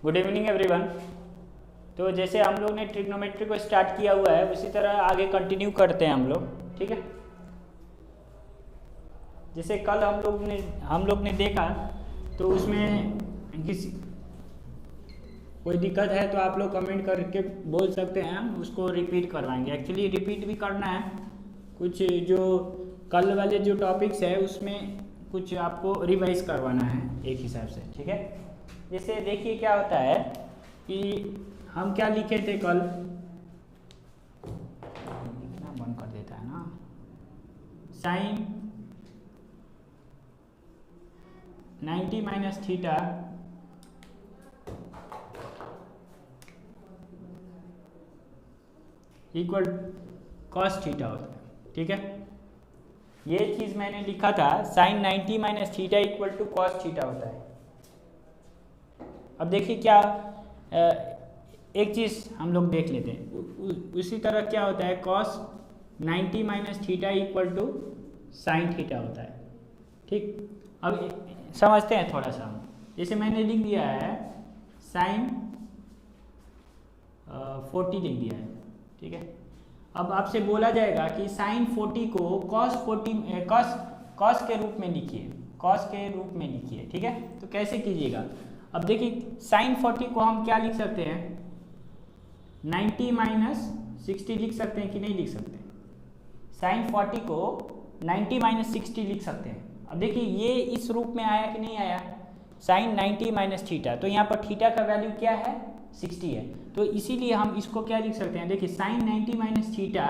Good evening everyone. तो जैसे हम लोग ने ट्रिग्नोमेट्री को स्टार्ट किया हुआ है उसी तरह आगे कंटिन्यू करते हैं हम लोग, ठीक है। जैसे कल हम लोग ने देखा तो उसमें किसी कोई दिक्कत है तो आप लोग कमेंट करके बोल सकते हैं, हम उसको रिपीट करवाएंगे। एक्चुअली रिपीट भी करना है, कुछ जो कल वाले जो टॉपिक्स है उसमें कुछ आपको रिवाइज करवाना है एक हिसाब से, ठीक है। जैसे देखिए क्या होता है कि हम क्या लिखे थे कल, लिखना बंद कर देता है ना, sine 90 minus theta equal cos theta होता है, ठीक है। ये चीज़ मैंने लिखा था, sine 90 minus theta equal to cos theta होता है। अब देखिए क्या एक चीज़ हम लोग देख लेते हैं, उसी तरह क्या होता है, cos 90 minus theta equal to sine theta होता है, ठीक। अब समझते हैं थोड़ा सा, जैसे मैंने लिख दिया है साइन 40 लिख दिया है, ठीक है। अब आपसे बोला जाएगा कि साइन 40 को कॉस के रूप में लिखिए, कॉस के रूप में लिखिए, ठीक है। तो कैसे कीजिएगा, अब देखिए साइन 40 को हम क्या लिख सकते हैं, 90 माइनस 60 लिख सकते हैं कि नहीं लिख सकते। साइन 40 को 90 माइनस 60 लिख सकते हैं। अब देखिए ये इस रूप में आया कि नहीं आया, साइन 90 माइनस थीटा, तो यहाँ पर थीटा का वैल्यू क्या है, 60 है। तो इसीलिए हम इसको क्या लिख सकते हैं, देखिए sine 90 minus theta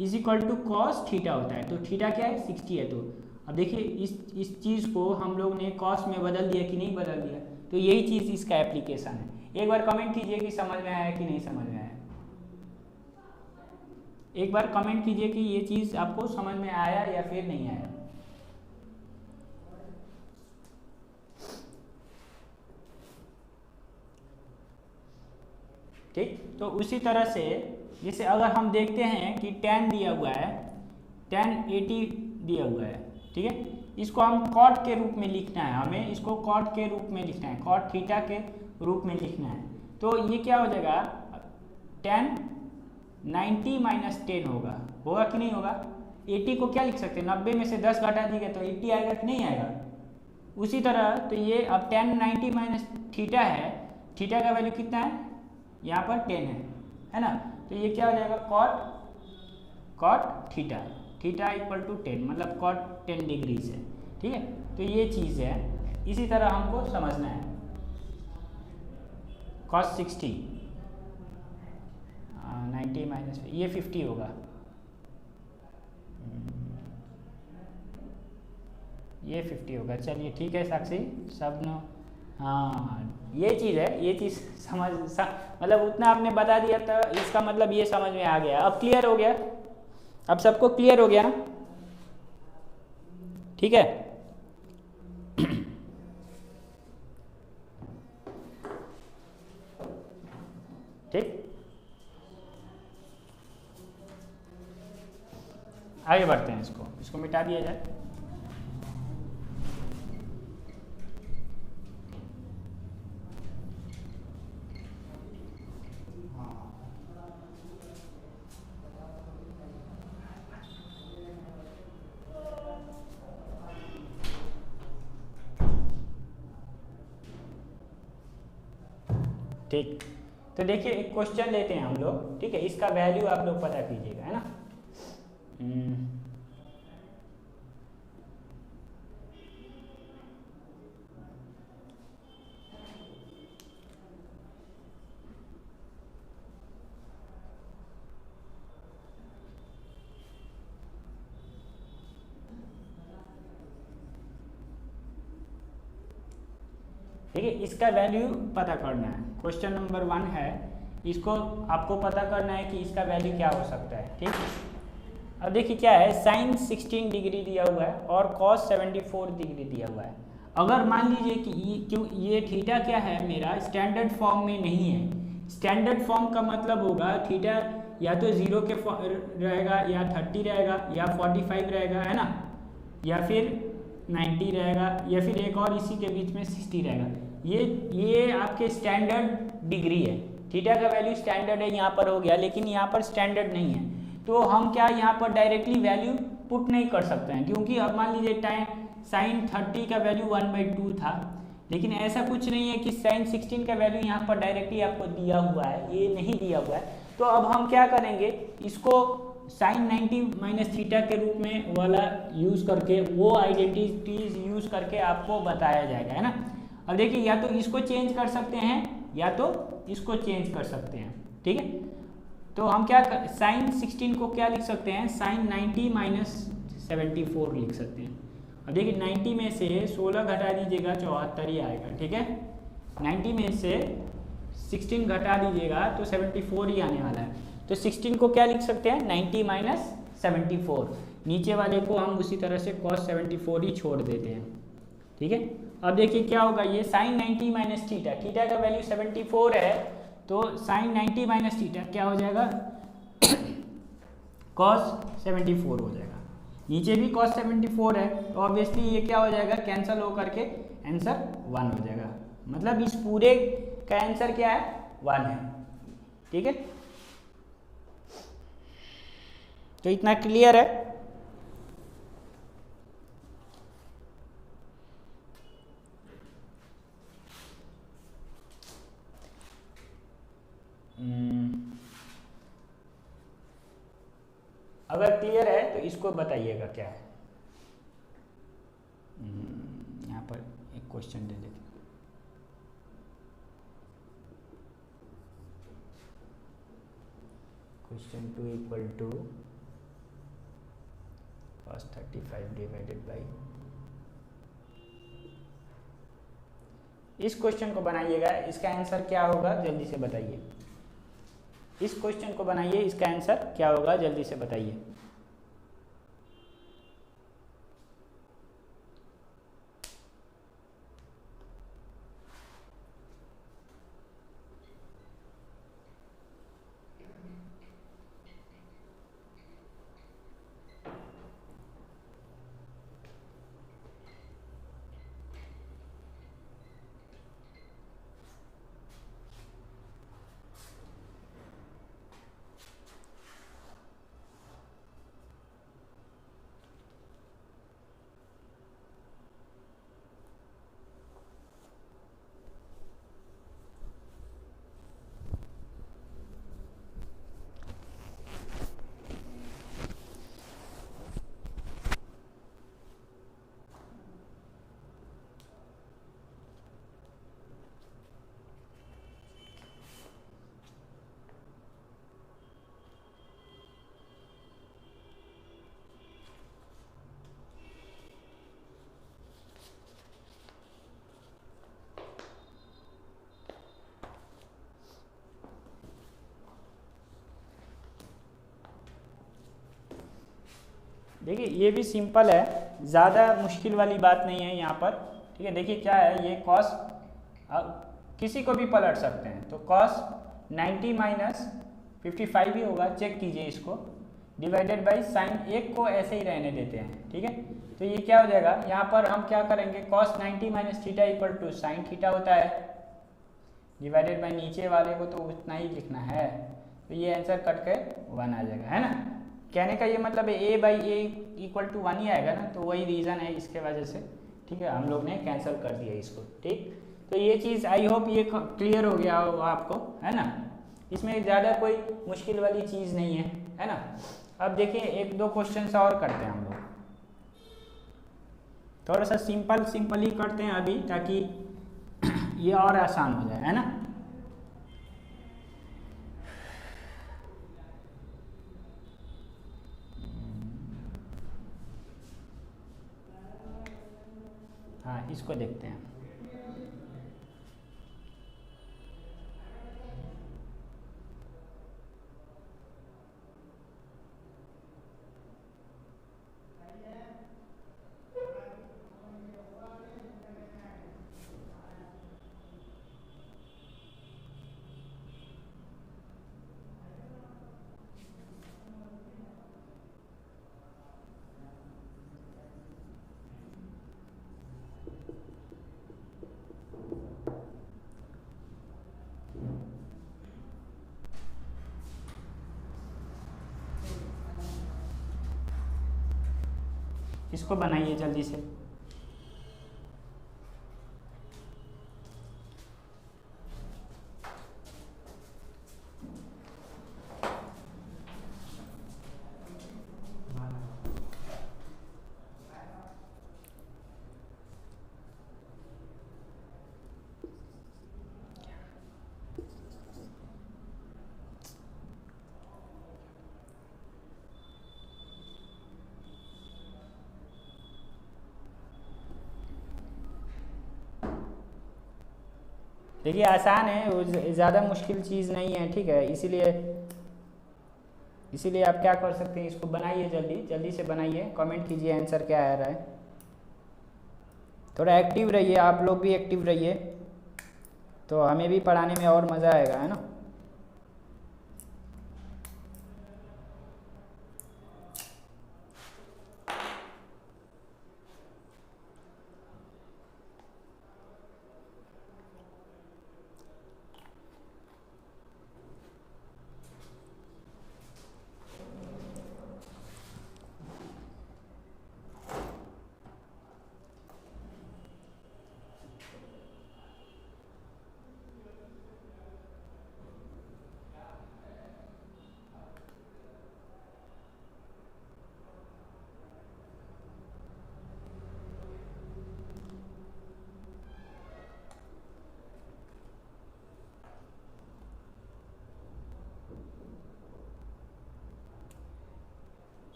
is equal to cos theta होता है, तो थीटा क्या है, 60 है। तो अब देखिए इस चीज़ को हम लोग ने कॉस में बदल दिया कि नहीं बदल दिया, तो यही चीज़ इसका एप्लीकेशन है। एक बार कमेंट कीजिए कि समझ में आया कि नहीं समझ में आया, एक बार कमेंट कीजिए कि ये चीज़ आपको समझ में आया या फिर नहीं आया। ठीक, तो उसी तरह से जैसे अगर हम देखते हैं कि tan दिया हुआ है, tan 80 दिया हुआ है, ठीक है। इसको हम कॉट के रूप में लिखना है, हमें इसको कॉट के रूप में लिखना है, कॉट थीटा के रूप में लिखना है। तो ये क्या हो जाएगा, tan 90 माइनस 10 होगा कि नहीं होगा। 80 को क्या लिख सकते हैं, 90 में से 10 घटा दीजिए तो 80 आएगा कि नहीं आएगा। उसी तरह तो ये अब tan 90 माइनस थीटा है, थीटा का वैल्यू कितना है, यहाँ पर 10 है ना। तो ये क्या हो जाएगा, cot theta, theta equal to 10, मतलब कॉट 10 डिग्री से, ठीक है। तो ये चीज़ है, इसी तरह हमको समझना है। कॉस 60 90 माइनस ये 50 होगा, ये 50 होगा। चलिए ठीक है साक्षी, सब न, हाँ ये चीज़ है, ये चीज़ मतलब उतना आपने बता दिया तो इसका मतलब ये समझ में आ गया। अब क्लियर हो गया, अब सबको क्लियर हो गया ना, ठीक है। ठीक, आगे बढ़ते हैं, इसको मिटा दिया जाए। ठीक, तो देखिए एक क्वेश्चन लेते हैं हम लोग, ठीक है। इसका वैल्यू आप लोग पता कीजिएगा, है ना। ठीक है, इसका वैल्यू पता करना है। क्वेश्चन नंबर 1 है, इसको आपको पता करना है कि इसका वैल्यू क्या हो सकता है, ठीक। अब देखिए क्या है, साइन 16 डिग्री दिया हुआ है और कॉस 74 डिग्री दिया हुआ है। अगर मान लीजिए कि ये थीटा क्या है, मेरा स्टैंडर्ड फॉर्म में नहीं है। स्टैंडर्ड फॉर्म का मतलब होगा थीटा या तो 0 के रहेगा, या 30 रहेगा, या 45 रहेगा, है ना, या फिर 90 रहेगा, या फिर एक और इसी के बीच में 60 रहेगा। ये आपके स्टैंडर्ड डिग्री है, थीटा का वैल्यू स्टैंडर्ड है यहाँ पर हो गया, लेकिन यहाँ पर स्टैंडर्ड नहीं है, तो हम क्या यहाँ पर डायरेक्टली वैल्यू पुट नहीं कर सकते हैं, क्योंकि अब मान लीजिए टाइम साइन 30 का वैल्यू 1/2 था, लेकिन ऐसा कुछ नहीं है कि साइन 16 का वैल्यू यहाँ पर डायरेक्टली आपको दिया हुआ है, ये नहीं दिया हुआ है। तो अब हम क्या करेंगे, इसको साइन 90 माइनस थीटा के रूप में वाला यूज़ करके, वो आइडेंटिटीज यूज़ करके आपको बताया जाएगा, है ना। अब देखिए, या तो इसको चेंज कर सकते हैं या तो इसको चेंज कर सकते हैं, ठीक है। तो हम क्या साइन 16 को क्या लिख सकते हैं, साइन 90 माइनस 74 लिख सकते हैं। अब देखिए 90 में से 16 घटा दीजिएगा 74 ही आएगा, ठीक है। 90 में से 16 घटा दीजिएगा तो 74 ही आने वाला है। तो 16 को क्या लिख सकते हैं, 90 माइनस 74, नीचे वाले को हम उसी तरह से cos 74 ही छोड़ देते हैं, ठीक है। अब देखिए क्या होगा, ये साइन 90 माइनस थीटा, थीटा का वैल्यू 74 है, तो साइन 90 माइनस थीटा क्या हो जाएगा cos 74 हो जाएगा, नीचे भी cos 74 है, तो ऑब्वियसली ये क्या हो जाएगा, कैंसिल हो करके आंसर 1 हो जाएगा। मतलब इस पूरे का आंसर क्या है, 1 है, ठीक है। तो इतना क्लियर है। अगर क्लियर है तो इसको बताइएगा क्या है। यहाँ पर एक क्वेश्चन दे देते हैं। Question 2 equal to cos 35 divided by, इस क्वेश्चन को बनाइएगा, इसका आंसर क्या होगा जल्दी से बताइए। इस क्वेश्चन को बनाइए, इसका आंसर क्या होगा जल्दी से बताइए। देखिए ये भी सिंपल है, ज़्यादा मुश्किल वाली बात नहीं है यहाँ पर, ठीक है। देखिए क्या है, ये cos किसी को भी पलट सकते हैं, तो cos 90 माइनस 55 ही होगा, चेक कीजिए इसको, डिवाइडेड बाई साइन, एक को ऐसे ही रहने देते हैं, ठीक है। तो ये क्या हो जाएगा, यहाँ पर हम क्या करेंगे, cos 90 minus theta equal to sine theta होता है, डिवाइडेड बाई नीचे वाले को तो उतना ही लिखना है, तो ये आंसर कट के 1 आ जाएगा, है ना। कहने का ये मतलब है a by a equal to 1 ही आएगा ना, तो वही रीज़न है इसके वजह से, ठीक है, हम लोग ने कैंसिल कर दिया इसको, ठीक। तो ये चीज़ आई होप ये क्लियर हो गया हो आपको, है ना। इसमें ज़्यादा कोई मुश्किल वाली चीज़ नहीं है ना। अब देखिए एक दो क्वेश्चन और करते हैं हम लोग, थोड़ा सा सिंपल ही करते हैं अभी, ताकि ये और आसान हो जाए, है ना। हाँ, इसको देखते हैं। इसको बनाइए जल्दी से। देखिए आसान है, वो ज़्यादा मुश्किल चीज़ नहीं है, ठीक है। इसीलिए आप क्या कर सकते हैं, इसको बनाइए जल्दी से बनाइए, कमेंट कीजिए आंसर क्या आ रहा है। थोड़ा एक्टिव रहिए, आप लोग भी एक्टिव रहिए, तो हमें भी पढ़ाने में और मज़ा आएगा, है ना।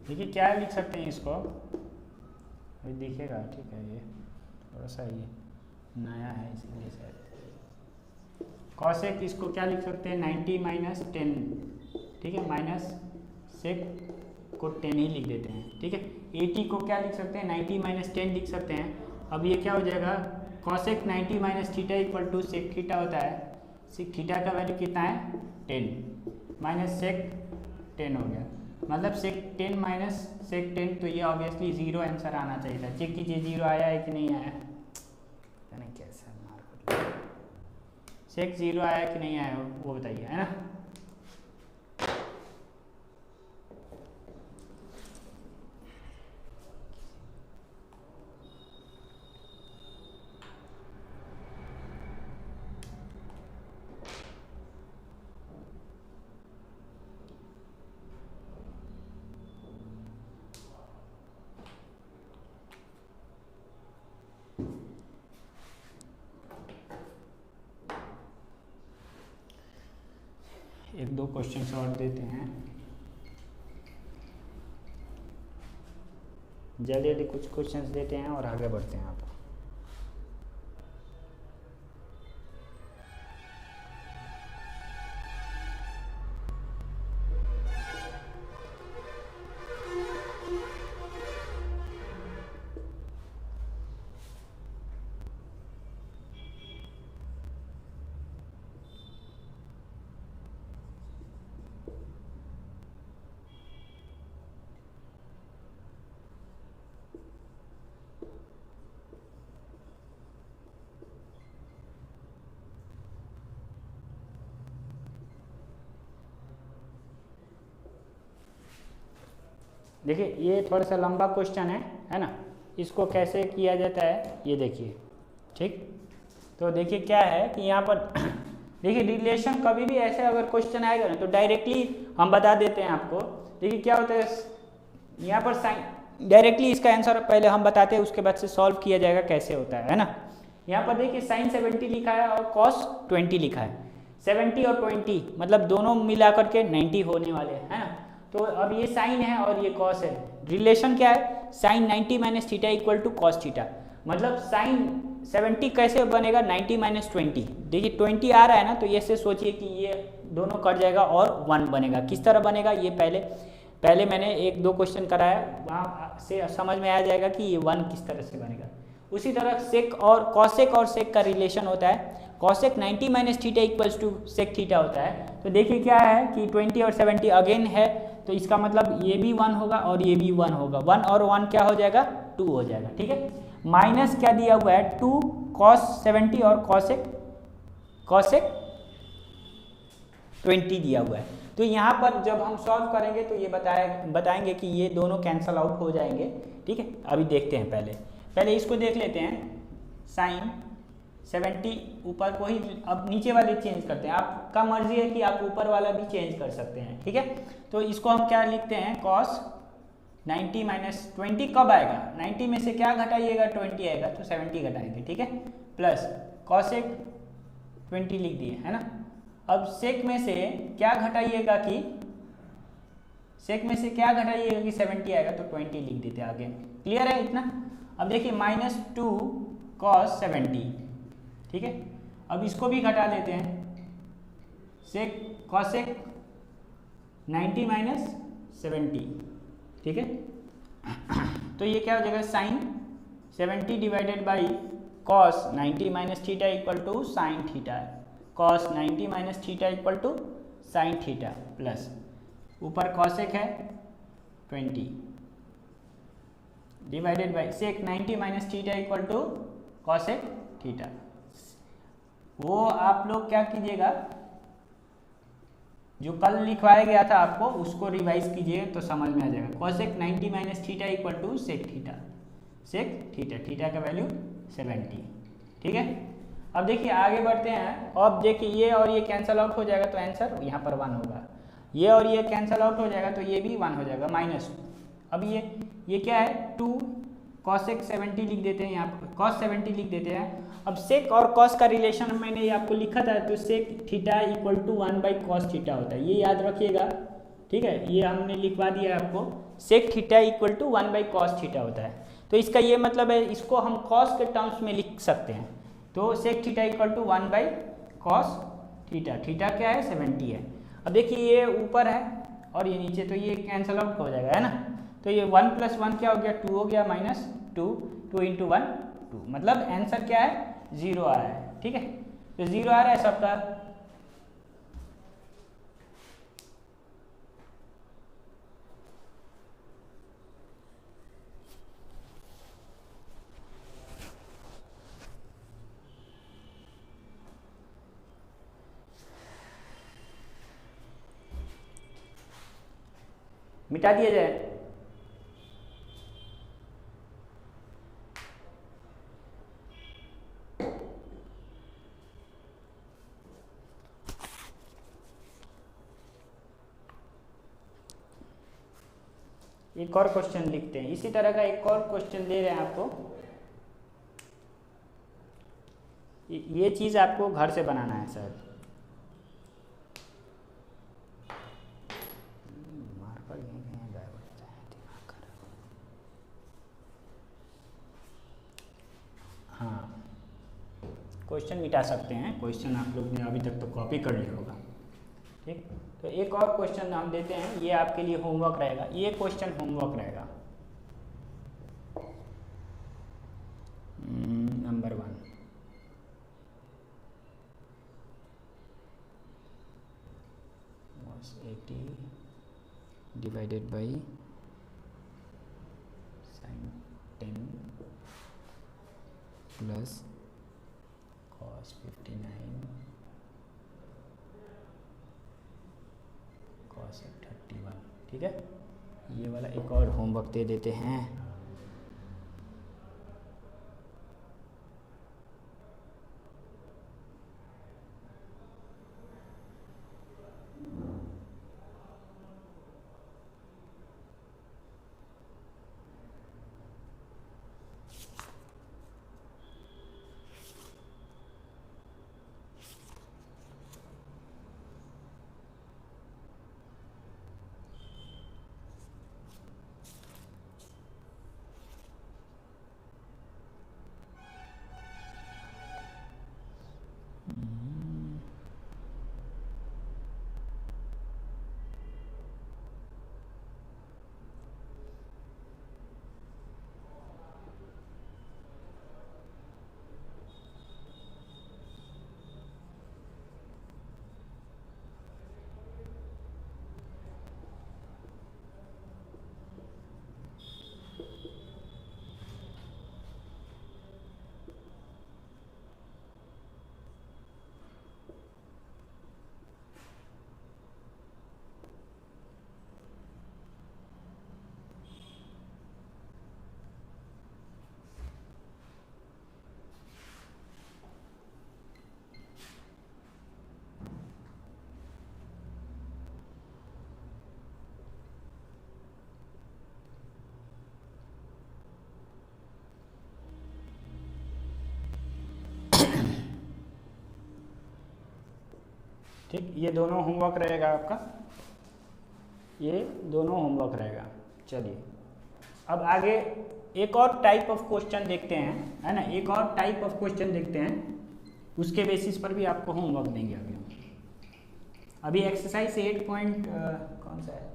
देखिए क्या लिख सकते हैं इसको, अभी दिखेगा, ठीक है। ये थोड़ा सा ये नया है इसलिए शायद। कॉसेक इसको क्या लिख सकते हैं, 90 माइनस 10, ठीक है। माइनस सेक को 10 ही लिख देते हैं, ठीक है। 80 को क्या लिख सकते हैं, 90 माइनस 10 लिख सकते हैं। अब ये क्या हो जाएगा, cosec 90 minus theta equal to sec theta होता है। सेक थीटा का वैल्यू कितना है, 10 माइनस सेक 10 हो गया, मतलब सेक 10 माइनस सेक 10, तो ये ऑब्वियसली 0 आंसर आना चाहिए था। चेक कीजिए 0 आया है कि नहीं आया, कैसा मार सेक 0 आया कि नहीं आया वो बताइए, है ना। एक दो क्वेश्चन और देते हैं, जल्दी कुछ क्वेश्चंस देते हैं और आगे बढ़ते हैं। आप देखिए ये थोड़ा सा लंबा क्वेश्चन है ना। इसको कैसे किया जाता है ये देखिए, ठीक। तो देखिए क्या है कि यहाँ पर देखिए रिलेशन कभी भी ऐसे अगर क्वेश्चन आएगा ना तो डायरेक्टली हम बता देते हैं आपको। देखिए क्या होता है यहाँ पर साइन, डायरेक्टली इसका आंसर पहले हम बताते हैं, उसके बाद से सॉल्व किया जाएगा कैसे होता है ना। यहाँ पर देखिए साइन 70 लिखा है और कॉस 20 लिखा है। 70 और 20 मतलब दोनों मिला करके 90 होने वाले हैं, है ना। तो अब ये साइन है और ये कॉस है, रिलेशन क्या है, sine 90 minus theta equal to cos theta. मतलब साइन 70 कैसे बनेगा, 90 माइनस 20। देखिए 20 आ रहा है ना, तो ये से सोचिए कि ये दोनों कट जाएगा और 1 बनेगा। किस तरह बनेगा ये पहले मैंने 1-2 क्वेश्चन कराया, वहाँ से समझ में आ जाएगा कि ये 1 किस तरह से बनेगा। उसी तरह सेक और कॉसेक और सेक का रिलेशन होता है। Cosec 90 minus theta equals to sec theta होता है। तो देखिए क्या है कि 20 और 70 अगेन है, तो इसका मतलब ये भी 1 होगा और ये भी 1 होगा। 1 और 1 क्या हो जाएगा, 2 हो जाएगा, ठीक है। माइनस क्या दिया हुआ है, 2 कॉस 70 और कॉसेक 20 दिया हुआ है। तो यहाँ पर जब हम सॉल्व करेंगे तो ये बताएंगे कि ये दोनों कैंसल आउट हो जाएंगे, ठीक है। अभी देखते हैं, पहले इसको देख लेते हैं। साइन 70 ऊपर को ही, अब नीचे वाले चेंज करते हैं। आपका मर्जी है कि आप ऊपर वाला भी चेंज कर सकते हैं, ठीक है। तो इसको हम क्या लिखते हैं, कॉस 90 माइनस 20 कब आएगा, 90 में से क्या घटाइएगा, 20 आएगा, तो 70 घटाएंगे, ठीक है। प्लस कॉसेक 20 लिख दिए, है ना। अब सेक में से क्या घटाइएगा कि 70 आएगा, तो 20 लिख देते हैं आगे। क्लियर है इतना। अब देखिए -2 cos 70, ठीक है। अब इसको भी घटा लेते हैं, सेक कॉसेक 90 माइनस 70, ठीक है। तो ये क्या हो जाएगा, sine 70 divided by cos 90 minus theta equal to sine theta. Cos 90 minus theta equal to sine theta, plus ऊपर कॉसेक है 20 divided by sec 90 minus theta equal to cosec theta. वो आप लोग क्या कीजिएगा, जो कल लिखवाया गया था आपको उसको रिवाइज कीजिए तो समझ में आ जाएगा। Cosec 90 minus theta equal to sec theta, theta का वैल्यू 70, ठीक है। अब देखिए आगे बढ़ते हैं। अब देखिए ये और ये कैंसल आउट हो जाएगा, तो आंसर यहाँ पर 1 होगा। ये और ये कैंसल आउट हो जाएगा, तो ये भी 1 हो जाएगा, -2। अब ये क्या है, 2 कॉसेक 70 लिख देते हैं, यहाँ पर कॉस 70 लिख देते हैं। अब सेक और कॉस का रिलेशन मैंने ये आपको लिखा था, तो sec theta equal to 1 by cos theta होता है, ये याद रखिएगा, ठीक है। ये हमने लिखवा दिया है आपको, sec theta equal to 1 by cos theta होता है। तो इसका ये मतलब है, इसको हम कॉस के टर्म्स में लिख सकते हैं। तो sec theta equal to 1 by cos theta, theta क्या है, 70 है। अब देखिए ये ऊपर है और ये नीचे, तो ये कैंसल आउट हो जाएगा, है ना। तो ये 1 + 1 क्या हो गया, 2 हो गया, -2, 2 × 1 2, मतलब आंसर क्या है, 0 आ रहा है, ठीक है। तो 0 आ रहा है सबका। मिटा दिया जाए। एक और क्वेश्चन लिखते हैं, इसी तरह का एक और क्वेश्चन दे रहे हैं आपको। ये चीज़ आपको घर से बनाना है सर। हाँ, क्वेश्चन मिटा सकते हैं, क्वेश्चन आप लोग ने अभी तक तो कॉपी कर लिया होगा, ठीक। तो एक और क्वेश्चन हम देते हैं, ये आपके लिए होमवर्क रहेगा, ये क्वेश्चन होमवर्क रहेगा। Number 1, cos 80 divided by sin 10 plus cos 59 cos 31, ठीक है। ये वाला एक और होमवर्क दे देते हैं। ठीक, ये दोनों होमवर्क रहेगा आपका, ये दोनों होमवर्क रहेगा। चलिए अब आगे एक और टाइप ऑफ क्वेश्चन देखते हैं, है ना, एक और टाइप ऑफ क्वेश्चन देखते हैं, उसके बेसिस पर भी आपको होमवर्क देंगे अभी एक्सरसाइज 8 पॉइंट कौन सा है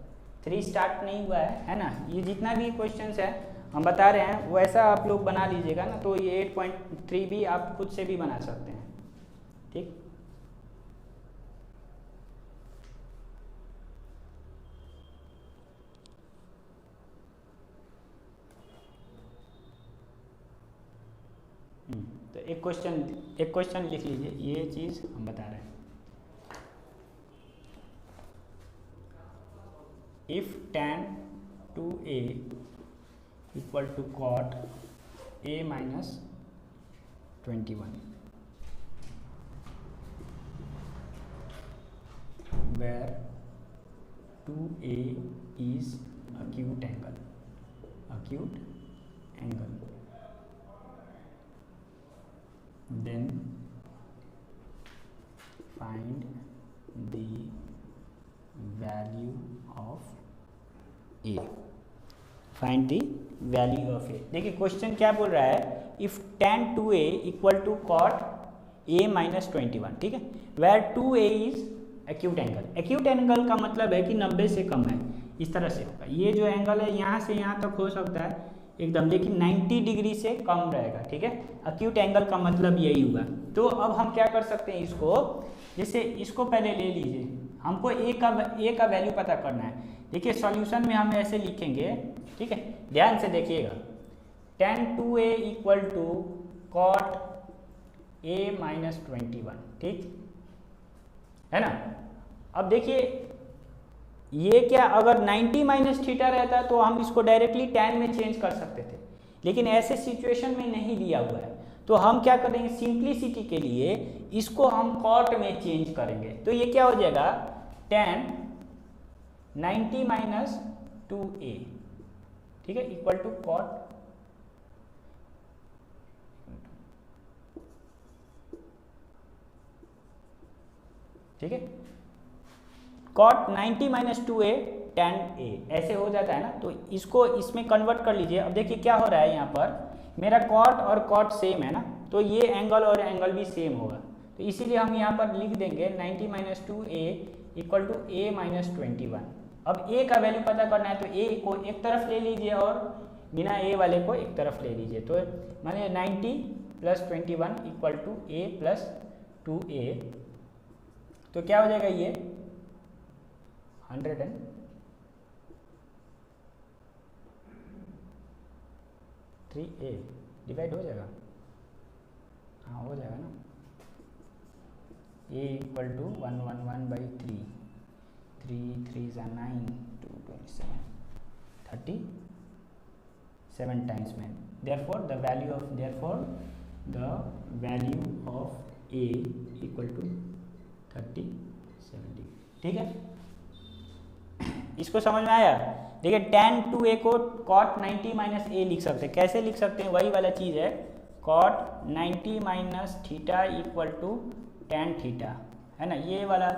3 स्टार्ट नहीं हुआ है ना। ये जितना भी क्वेश्चंस है हम बता रहे हैं वैसा आप लोग बना लीजिएगा ना, तो ये 8.3 भी आप खुद से भी बना सकते हैं। ठीक, तो एक क्वेश्चन लिख लीजिए, ये चीज़ हम बता रहे हैं। If tan 2a equal to cot a minus 21 where 2a is acute angle, then find the value of a, find the value of a. देखिए क्वेश्चन क्या बोल रहा है, if tan 2a equal to cot a minus 21, ठीक है, where 2a is acute angle. Acute angle का मतलब है कि 90 से कम है, इस तरह से होगा। ये जो एंगल है यहाँ से यहाँ तक हो सकता है एकदम, लेकिन 90 डिग्री से कम रहेगा, ठीक है। एक्यूट एंगल का मतलब यही हुआ। तो अब हम क्या कर सकते हैं, इसको जैसे इसको पहले ले लीजिए, हमको ए का वैल्यू पता करना है। देखिए सॉल्यूशन में हम ऐसे लिखेंगे, ठीक है, ध्यान से देखिएगा, tan 2a equal to cot a minus 21, ठीक है ना। अब देखिए ये क्या, अगर 90 माइनस थीटा रहता तो हम इसको डायरेक्टली tan में चेंज कर सकते थे, लेकिन ऐसे सिचुएशन में नहीं दिया हुआ है। तो हम क्या करेंगे, सिंप्लिसिटी के लिए इसको हम cot में चेंज करेंगे। तो ये क्या हो जाएगा, tan 90 माइनस 2a, ठीक है, इक्वल टू cot, ठीक है, cot 90 minus 2a tan a, ऐसे हो जाता है ना। तो इसको इसमें कन्वर्ट कर लीजिए। अब देखिए क्या हो रहा है, यहाँ पर मेरा cot और cot सेम है ना, तो ये एंगल और एंगल भी सेम होगा। तो इसीलिए हम यहाँ पर लिख देंगे 90 minus 2a equal to a minus 21। अब a का वैल्यू पता करना है, तो a को एक तरफ ले लीजिए और बिना a वाले को एक तरफ ले लीजिए। तो मानिए 90 plus 21 equal to a plus 2a, तो क्या हो जाएगा, ये 103a डिवाइड हो जाएगा, हाँ हो जाएगा ना। a इक्वल टू 111/3, 3 3 × 9, 2 27, 37 टाइम्स में। therefore the value of a equal to 37 degree, ठीक है। इसको समझ में आया। देखिए tan 2a को cot 90 माइनस a लिख सकते हैं। कैसे लिख सकते हैं, वही वाला चीज़ है, cot 90 minus theta equal to tan theta, है ना। ये वाला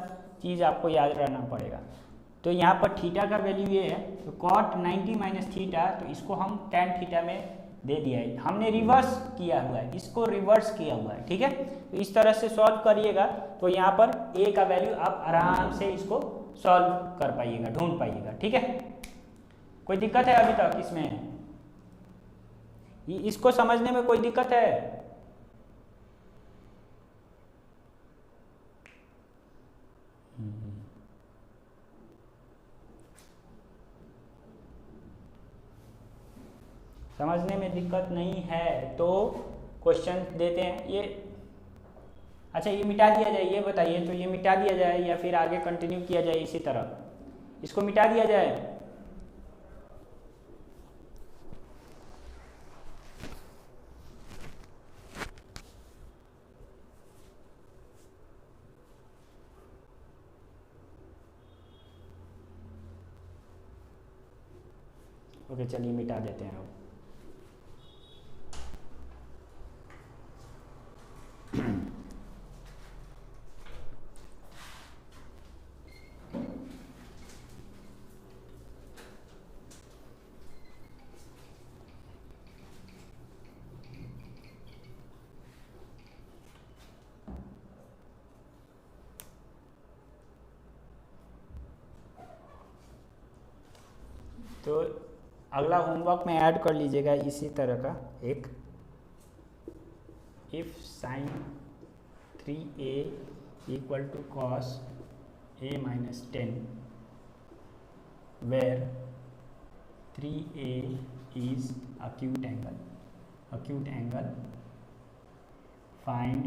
चीज़ आपको याद रहना पड़ेगा। तो यहाँ पर थीटा का वैल्यू ये है, तो cot 90 माइनस थीटा, तो इसको हम tan थीटा में दे दिया है, हमने रिवर्स किया हुआ है, इसको रिवर्स किया हुआ है, ठीक है। तो इस तरह से सॉल्व करिएगा, तो यहाँ पर a का वैल्यू आप आराम से इसको सॉल्व कर पाइएगा, ढूंढ पाइएगा, ठीक है। कोई दिक्कत है अभी तक इसमें, इसको समझने में कोई दिक्कत है? समझने में दिक्कत नहीं है तो क्वेश्चन देते हैं ये। अच्छा ये मिटा दिया जाए, ये बताइए, तो ये मिटा दिया जाए या फिर आगे कंटिन्यू किया जाए इसी तरह, इसको मिटा दिया जाए। ओके चलिए मिटा देते हैं अब। तो अगला होमवर्क में ऐड कर लीजिएगा इसी तरह का एक, if sine 3a equal to cos a minus 10 where 3a is acute angle find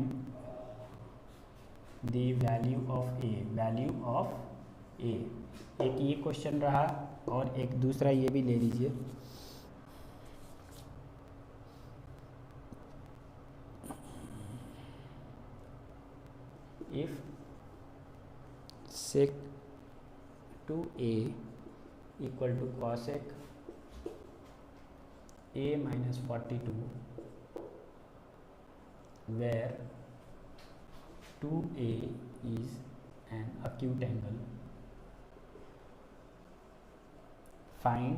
the value of a। एक ये क्वेश्चन रहा और एक दूसरा ये भी ले लीजिए। If sec 2a equal to cosec a minus 42 where 2a is an acute angle, find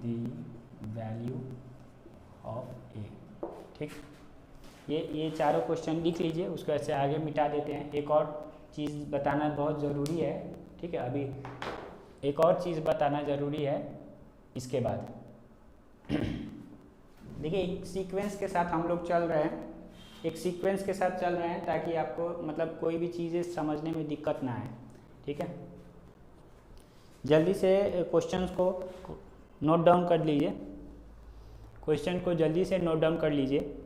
the value of a। ठीक, ये चारों क्वेश्चन लिख लीजिए, उसको ऐसे आगे मिटा देते हैं। एक और चीज़ बताना बहुत ज़रूरी है, ठीक है, अभी एक और चीज़ बताना ज़रूरी है इसके बाद। देखिए एक सीक्वेंस के साथ हम लोग चल रहे हैं, एक सीक्वेंस के साथ चल रहे हैं ताकि आपको मतलब कोई भी चीज़ें समझने में दिक्कत ना आए, ठीक है। जल्दी से क्वेश्चंस को नोट डाउन कर लीजिए, क्वेश्चन को जल्दी से नोट डाउन कर लीजिए।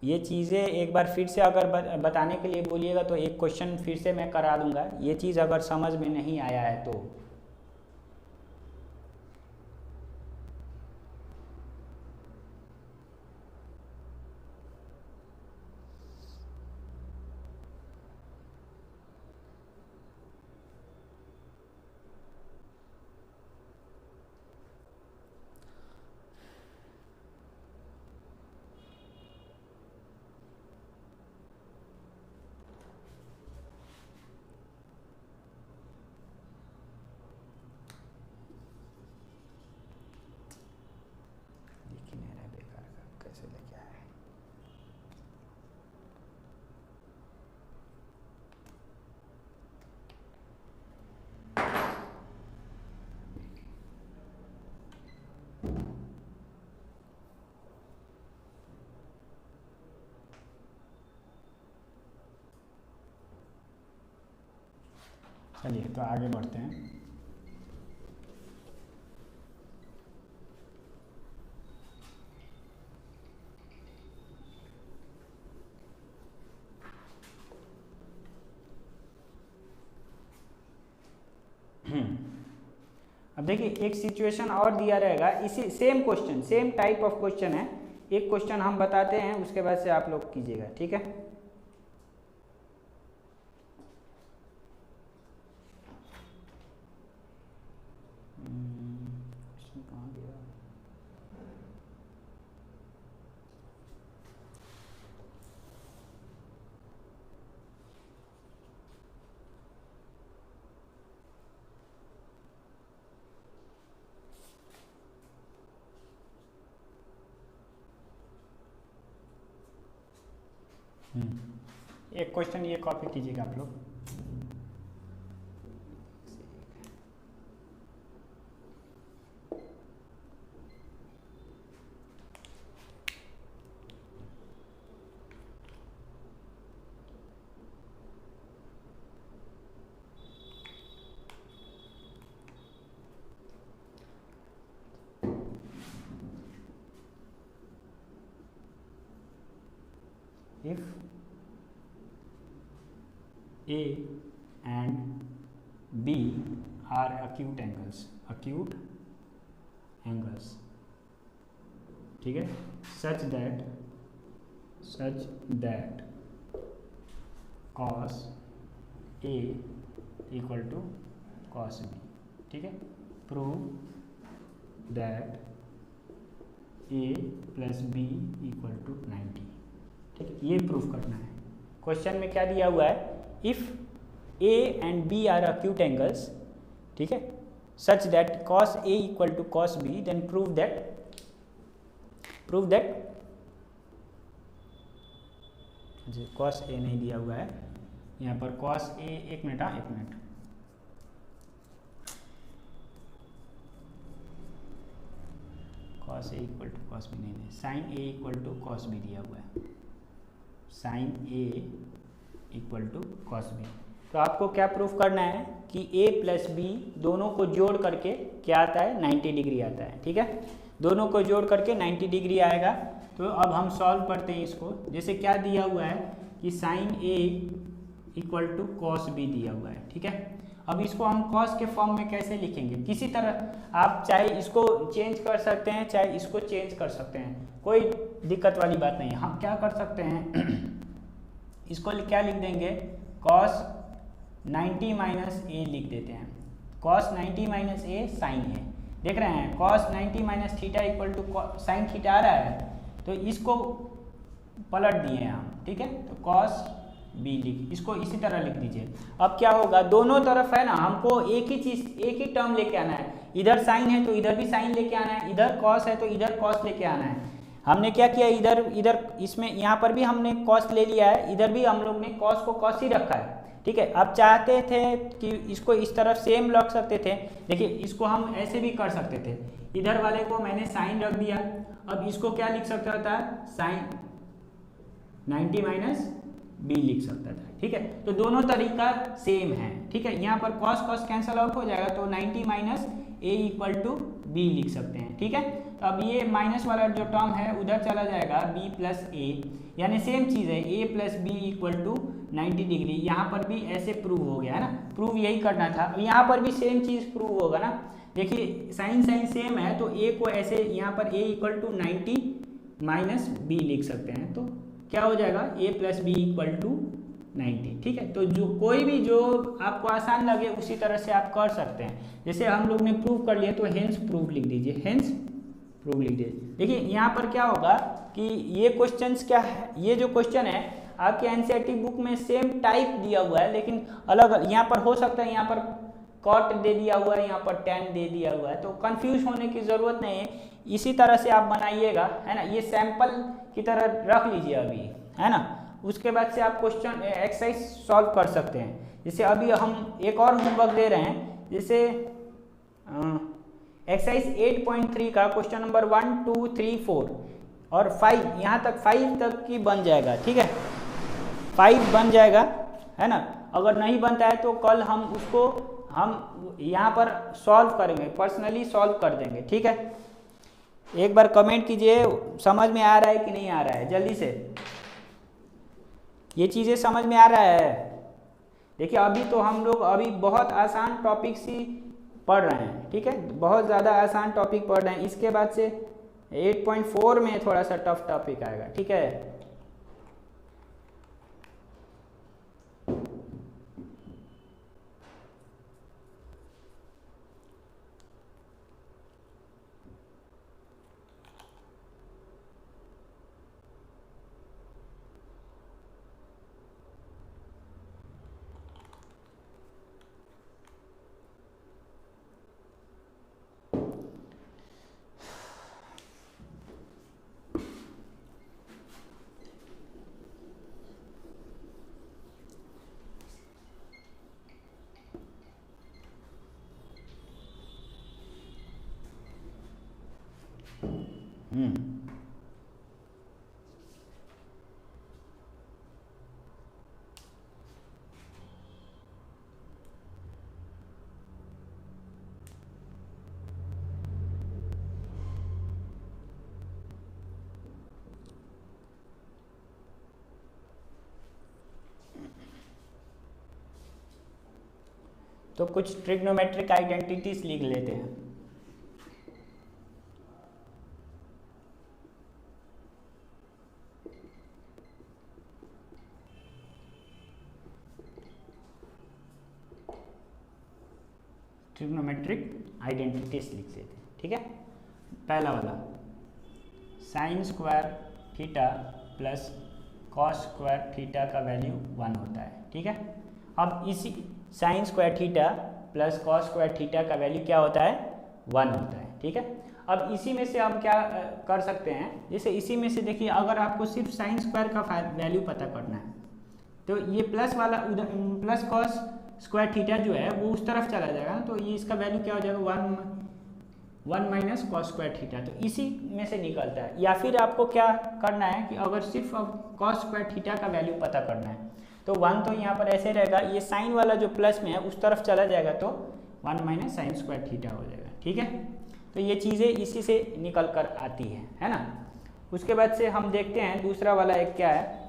ये चीज़ें एक बार फिर से अगर बताने के लिए बोलिएगा तो एक क्वेश्चन फिर से मैं करा दूंगा, ये चीज़ अगर समझ में नहीं आया है तो। चलिए तो आगे बढ़ते हैं। अब देखिए एक सिचुएशन और दिया रहेगा, इसी same question, same type of question है। एक क्वेश्चन हम बताते हैं, उसके बाद से आप लोग कीजिएगा, ठीक है। एक क्वेश्चन ये कॉपी कीजिएगा आप लोग। If A and B are acute angles, ठीक है, such that cos A equal to cos B, ठीक है, prove that A plus B equal to 90, ठीक है, ये प्रूफ करना है। क्वेश्चन में क्या दिया हुआ है, if A and B are acute angles, ठीक है, such that cos A equal to cos B, then prove that जी कॉस ए नहीं दिया हुआ है यहाँ पर, कॉस ए, एक मिनट, हाँ एक minute, cos A equal to cos B नहीं, sine A equal to cos B दिया हुआ है, sine A equal to cos B. तो आपको क्या प्रूफ करना है कि a प्लस बी दोनों को जोड़ करके क्या आता है, 90 डिग्री आता है, ठीक है, दोनों को जोड़ करके 90 डिग्री आएगा। तो अब हम सॉल्व करते हैं इसको, जैसे क्या दिया हुआ है कि sine a equal to cos B दिया हुआ है, ठीक है। अब इसको हम कॉस के फॉर्म में कैसे लिखेंगे, किसी तरह आप चाहे इसको चेंज कर सकते हैं, चाहे इसको चेंज कर सकते हैं, कोई दिक्कत वाली बात नहीं है। हम क्या कर सकते हैं इसको क्या लिख देंगे, कॉस 90 माइनस ए लिख देते हैं, कॉस 90 माइनस ए साइन है, देख रहे हैं cos 90 minus theta equal to sine theta आ रहा है, तो इसको पलट दिए हैं हम, ठीक है। तो कॉस बी लिख, इसको इसी तरह लिख दीजिए। अब क्या होगा, दोनों तरफ है ना, हमको एक ही चीज, एक ही टर्म लेके आना है, इधर साइन है तो इधर भी साइन लेके आना है, इधर कॉस है तो इधर कॉस लेके आना है। हमने क्या किया, इधर इसमें यहाँ पर भी हमने कॉस ले लिया है, इधर भी हम लोग ने कॉस को कॉस ही रखा है, ठीक है। अब चाहते थे कि इसको इस तरफ सेम रख सकते थे, देखिए इसको हम ऐसे भी कर सकते थे, इधर वाले को मैंने साइन रख दिया, अब इसको क्या लिख सकता था, साइन 90 माइनस बी लिख सकता था, ठीक है। तो दोनों तरीका सेम है, ठीक है। यहाँ पर कॉस कॉस कैंसल आउट हो जाएगा, तो 90 minus a equal to b लिख सकते हैं, ठीक है। तो अब ये माइनस वाला जो टर्म है उधर चला जाएगा, बी प्लस ए, यानी सेम चीज़ है, A plus B equal to 90 degree. यहाँ पर भी ऐसे प्रूव हो गया है ना, प्रूव यही करना था। अब यहाँ पर भी सेम चीज़ प्रूव होगा ना, देखिए साइन साइन सेम है, तो ए को ऐसे यहाँ पर ए इक्वल टू 90 माइनस बी लिख सकते हैं, तो क्या हो जाएगा, ए प्लस बी इक्वल टू 90, ठीक है। तो जो कोई भी जो आपको आसान लगे उसी तरह से आप कर सकते हैं। जैसे हम लोग ने प्रूव कर लिया, तो हेंस प्रूव लिख दीजिए, हेंस प्रूव लिख दीजिए। देखिए यहाँ पर क्या होगा कि ये क्वेश्चंस क्या है, ये जो क्वेश्चन है आपके एनसीईआरटी बुक में सेम टाइप दिया हुआ है, लेकिन अलग यहाँ पर हो सकता है, यहाँ पर कॉट दे दिया हुआ है, यहाँ पर टेन दे दिया हुआ है, तो कंफ्यूज होने की ज़रूरत नहीं है, इसी तरह से आप बनाइएगा, है ना। ये सैंपल की तरह रख लीजिए अभी, है ना, उसके बाद से आप क्वेश्चन एक्सरसाइज सॉल्व कर सकते हैं। जैसे अभी हम एक और होमवर्क दे रहे हैं, जैसे एक्सरसाइज 8.3 का क्वेश्चन नंबर 1, 2, 3, 4 और 5, यहाँ तक 5 तक की बन जाएगा, ठीक है, 5 बन जाएगा, है ना। अगर नहीं बनता है तो कल हम उसको हम यहाँ पर सॉल्व करेंगे, पर्सनली सॉल्व कर देंगे, ठीक है। एक बार कमेंट कीजिए समझ में आ रहा है कि नहीं आ रहा है, जल्दी से, ये चीज़ें समझ में आ रहा है। देखिए अभी तो हम लोग अभी बहुत आसान टॉपिक्स ही पढ़ रहे हैं, ठीक है, बहुत ज़्यादा आसान टॉपिक पढ़ रहे हैं, इसके बाद से 8.4 में थोड़ा सा टफ टॉपिक आएगा, ठीक है। तो कुछ ट्रिग्नोमेट्रिक आइडेंटिटीज लिख लेते हैं। ट्रिग्नोमेट्रिक आइडेंटिटीज लिख लेते हैं, ठीक है। पहला वाला sine square theta plus cos square theta का वैल्यू 1 होता है, ठीक है। अब इसी sine square theta plus cos square theta का वैल्यू क्या होता है, 1 होता है, ठीक है। अब इसी में से हम क्या कर सकते हैं, जैसे इसी में से देखिए अगर आपको सिर्फ साइन स्क्वायर का वैल्यू पता करना है तो ये प्लस वाला प्लस कॉस स्क्वायर थीटा जो है वो उस तरफ चला जाएगा, तो ये इसका वैल्यू क्या हो जाएगा 1 माइनस कॉस स्क्वायर थीटा, तो इसी में से निकलता है। या फिर आपको क्या करना है कि अगर सिर्फ कॉस स्क्वायर थीटा का वैल्यू पता करना है तो 1 तो यहाँ पर ऐसे रहेगा, ये साइन वाला जो प्लस में है उस तरफ चला जाएगा तो 1 माइनस साइन स्क्वायर थीटा हो जाएगा, ठीक है। तो ये चीज़ें इसी से निकल कर आती है ना। उसके बाद से हम देखते हैं दूसरा वाला एक क्या है,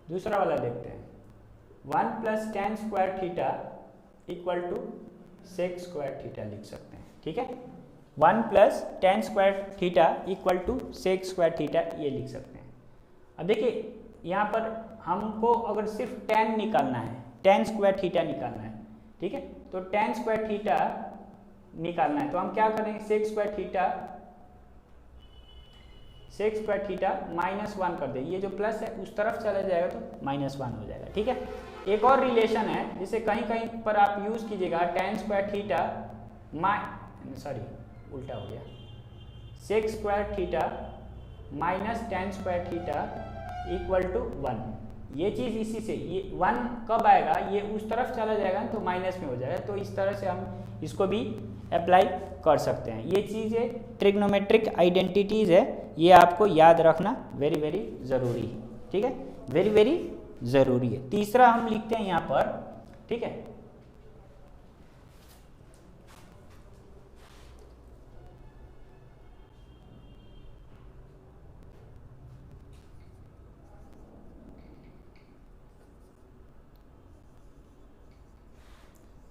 दूसरा वाला देखते हैं 1 plus tan square theta equal to sec square theta लिख सकते हैं, ठीक है। 1 plus tan square theta equal to sec square theta ये लिख सकते हैं। अब देखिए यहाँ पर हमको अगर सिर्फ tan निकालना है, tan स्क्वायर थीटा निकालना है, ठीक है, तो tan स्क्वायर थीटा निकालना है तो हम क्या करेंगे, सेक स्क्वायर थीटा -1 कर दे, ये जो प्लस है उस तरफ चला जाएगा तो -1 हो जाएगा, ठीक है। एक और रिलेशन है जिसे कहीं कहीं पर आप यूज कीजिएगा, tan स्क्वायर थीटा उल्टा हो गया, sec square theta minus tan square theta equal to 1। ये चीज़ इसी से, ये 1 कब आएगा, ये उस तरफ चला जाएगा तो माइनस में हो जाएगा, तो इस तरह से हम इसको भी अप्लाई कर सकते हैं। ये चीज़ें ट्रिग्नोमेट्रिक आइडेंटिटीज़ है, ये आपको याद रखना वेरी वेरी ज़रूरी है, ठीक है, वेरी वेरी ज़रूरी है। तीसरा हम लिखते हैं यहाँ पर, ठीक है,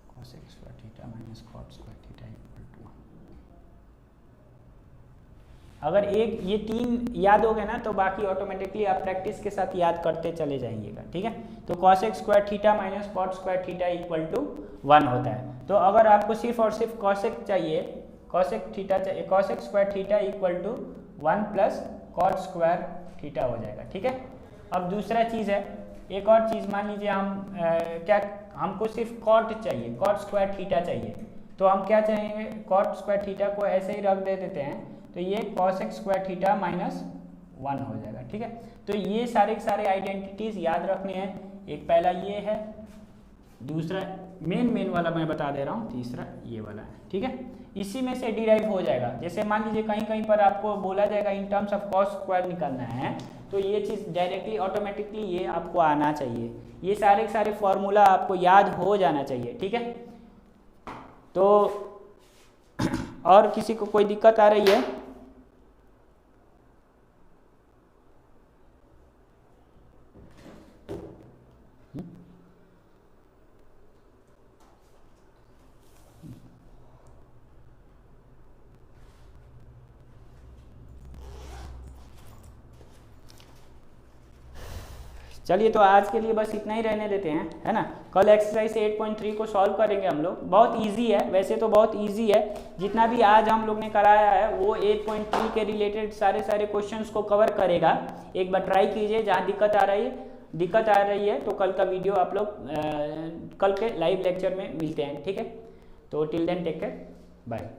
cosec square theta minus cot square theta equal to 1। अगर एक ये 3 याद हो गए ना तो बाकी ऑटोमेटिकली आप प्रैक्टिस के साथ याद करते चले जाइएगा, ठीक है। तो cosec square theta minus cot square theta equal to 1 होता है। तो अगर आपको सिर्फ और सिर्फ cosec चाहिए, cosec थीटा चाहिए, cosec square theta equal to 1 plus cot square theta हो जाएगा, ठीक है। अब दूसरा चीज़ है, एक और चीज़ मान लीजिए हम क्या हमको सिर्फ cot चाहिए, cot स्क्वायर थीटा चाहिए, तो हम क्या चाहेंगे, cot स्क्वायर थीटा को ऐसे ही रख दे देते हैं तो ये cosec स्क्वायर थीटा -1 हो जाएगा, ठीक है। तो ये सारे के सारे आइडेंटिटीज़ याद रखने हैं। एक पहला ये है, दूसरा मेन वाला मैं बता दे रहा हूँ, तीसरा ये वाला है, ठीक है। इसी में से डिराइव हो जाएगा। जैसे मान लीजिए कहीं कहीं पर आपको बोला जाएगा in terms of cos square निकालना है, तो ये चीज़ डायरेक्टली ऑटोमेटिकली ये आपको आना चाहिए, ये सारे के सारे फॉर्मूला आपको याद हो जाना चाहिए, ठीक है। तो और किसी को कोई दिक्कत आ रही है? चलिए, तो आज के लिए बस इतना ही रहने देते हैं, है ना। कल एक्सरसाइज 8.3 को सॉल्व करेंगे हम लोग। बहुत इजी है, वैसे तो बहुत इजी है, जितना भी आज हम लोग ने कराया है वो 8.3 के रिलेटेड सारे क्वेश्चंस को कवर करेगा। एक बार ट्राई कीजिए, जहाँ दिक्कत आ रही है तो कल का वीडियो आप लोग कल के लाइव लेक्चर में मिलते हैं, ठीक है। तो till then take care, bye.